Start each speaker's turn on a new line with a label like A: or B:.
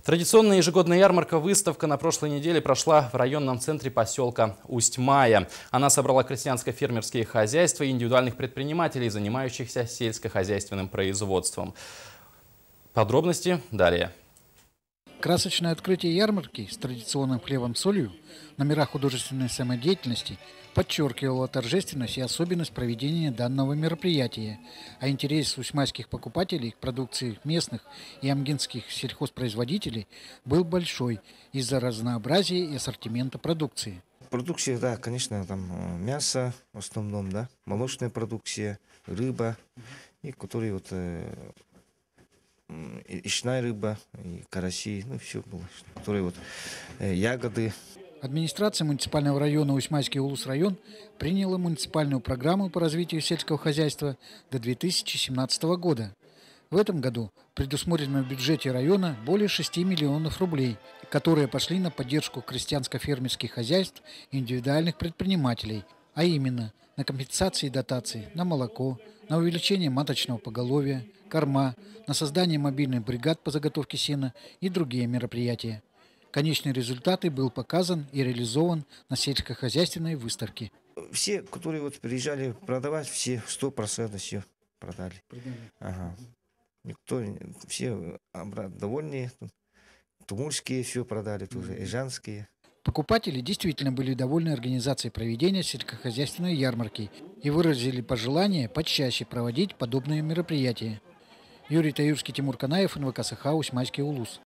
A: Традиционная ежегодная ярмарка-выставка на прошлой неделе прошла в районном центре поселка Усть-Мая. Она собрала крестьянско-фермерские хозяйства и индивидуальных предпринимателей, занимающихся сельскохозяйственным производством. Подробности далее.
B: Красочное открытие ярмарки с традиционным хлебом-солью, номера художественной самодеятельности подчеркивало торжественность и особенность проведения данного мероприятия, а интерес усьмайских покупателей к продукции местных и амгинских сельхозпроизводителей был большой из-за разнообразия и ассортимента продукции.
C: Продукция, да, конечно, там мясо в основном, да, молочная продукция, рыба, и которые вот ичная рыба, и караси, ну все было, которые вот ягоды.
B: Администрация муниципального района Усть-Майский Улус-район приняла муниципальную программу по развитию сельского хозяйства до 2017 года. В этом году предусмотрено в бюджете района более 6 миллионов рублей, которые пошли на поддержку крестьянско-фермерских хозяйств и индивидуальных предпринимателей, а именно на компенсации дотаций на молоко, на увеличение маточного поголовья, корма, на создание мобильных бригад по заготовке сена и другие мероприятия. Конечный результат и был показан и реализован на сельскохозяйственной выставке.
C: Все, которые вот приезжали продавать, все 100% все продали. Ага. Никто, все довольны. Тумульские все продали, тоже эжанские.
B: Покупатели действительно были довольны организацией проведения сельскохозяйственной ярмарки и выразили пожелание почаще проводить подобные мероприятия. Юрий Таюрский, Тимур Канаев, НВК СХ, Усть-Майский Улус.